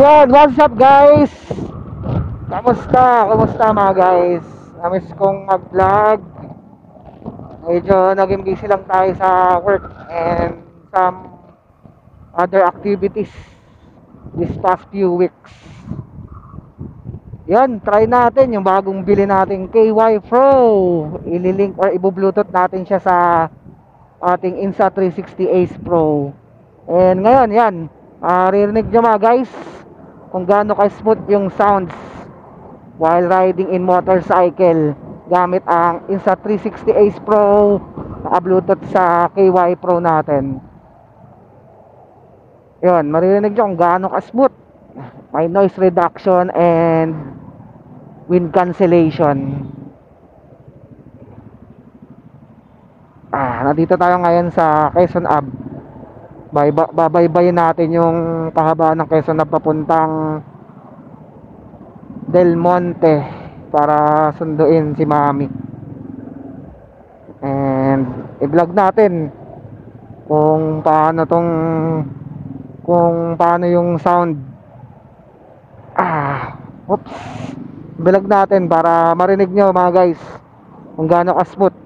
Yan, what's up guys? Kamusta? Kamusta mga guys? Namiss kong mag-vlog. Medyo naging busy lang tayo sa work and some other activities this past few weeks. Yan, try natin yung bagong bili nating KY Pro. Ililink or ibu-bluetooth natin siya sa ating Insta360 Ace Pro. And ngayon, yan, ririnig nyo mga guys kung gaano ka-smooth yung sounds while riding in motorcycle gamit ang Insta360 Ace Pro na Bluetooth sa KY Pro natin. Yun, maririnig nyo kung gaano ka-smooth. May noise reduction and wind cancellation. Nandito tayo ngayon sa Quezon Ave. Babaybayin natin yung kahabaan ng Quezon Ave papuntang Del Monte para sunduin si Mami. And i-vlog natin kung paano yung sound. Oops. Vlog natin para marinig nyo mga guys kung gaano ka-smooth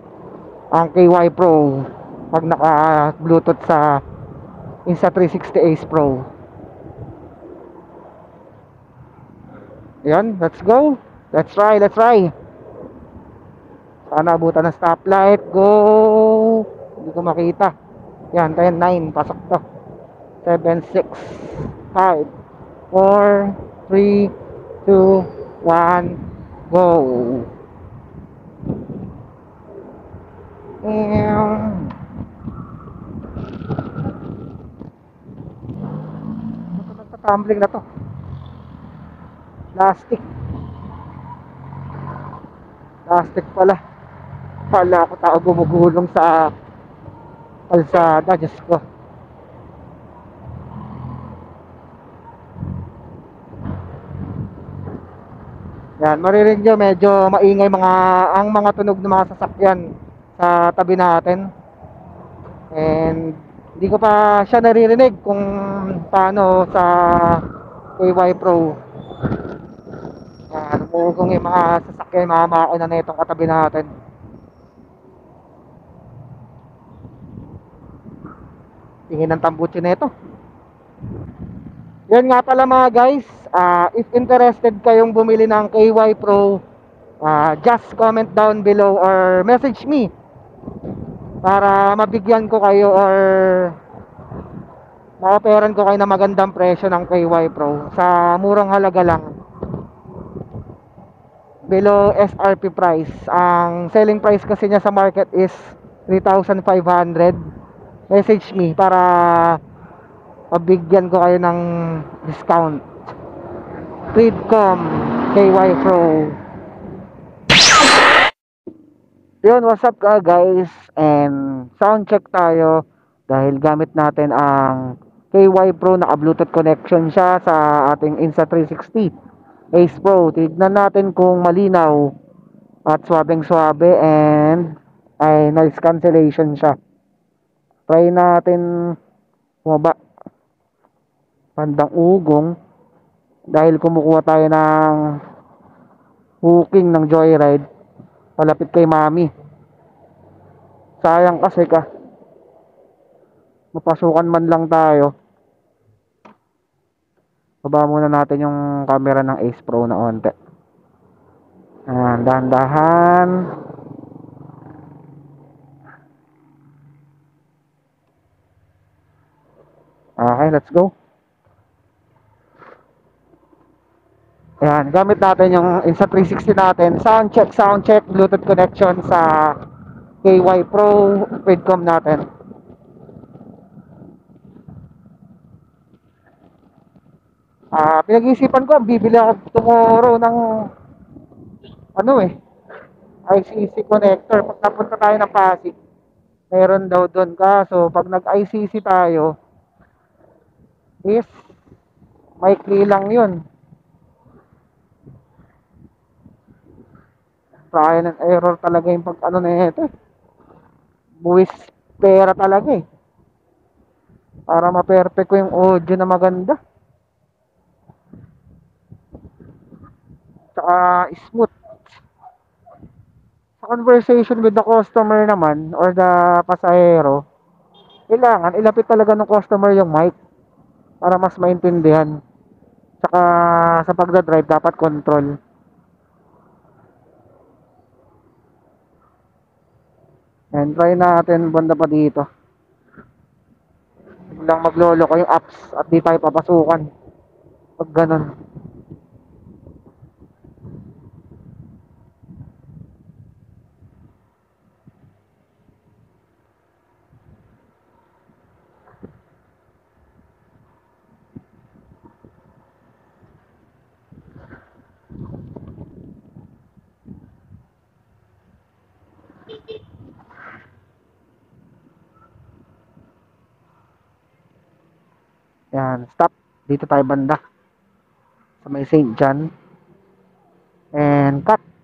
ang KY Pro pag naka-bluetooth sa Insta360 Ace Pro. Yan, let's go. Let's try. Sana abutan ng stoplight. Go. Hindi ko makita. Yan, 10, 9, pasok to. 7, 6, 5, 4, 3, 2, 1, go. Nagtatumbling na to. Plastic pala. Pala ako tao gumugulong sa kalsada. Diyos ko. Yan, maririnig nyo medyo maingay ang mga tunog ng mga sasakyan sa tabi natin. And hindi ko pa siya naririnig kung paano sa KY Pro. Yan, umugong yung mga sasakyan, mga makina na itong katabi natin. Tingin ng tambuchi na ito. Yan nga pala mga guys, if interested kayong bumili ng KY Pro, just comment down below or message me para mabigyan ko kayo or ma-offeran ko kayo na magandang presyo ng KY Pro sa murang halaga lang, below SRP price. Ang selling price kasi niya sa market is 3,500. Message me para pabigyan ko kayo ng discount. Freedcom KY Pro. Yun, what's up guys? And sound check tayo dahil gamit natin ang KY Pro, naka Bluetooth connection siya sa ating Insta360 Ace Pro. Tignan natin kung malinaw at swabeng swabe and ay noise cancellation siya. Try natin bumaba bandang ugong dahil kumukuha tayo ng booking ng joyride malapit kay Mami. Sayang kasi mapasukan man lang tayo. Baba muna natin yung camera ng Ace Pro na onte. Dahan-dahan. Okay, let's go. Ayan, gamit natin yung Insta360 natin. Sound check, Bluetooth connection sa KY Pro Freedcom natin. Pinag-iisipan ko, bibili ako tomorrow ng ICC connector. Pag napunta tayo ng Pasig, meron daw doon. Kaso pag nag-ICC tayo is maikli lang yun. Trial and error talaga yung pag na ito. Buwis pera talaga para ma-perfect ko yung audio na maganda. tsaka smooth. Sa conversation with the customer naman or the pasahero, kailangan ilapit talaga ng customer yung mic para mas maintindihan. Tsaka sa pagdadrive dapat control. And try natin banda pa dito. Biglang maglolo ko yung apps at di tayo papasukan. Pag ganun. Yan, stop. Dito tayo banda. Sa may St. John. And cut.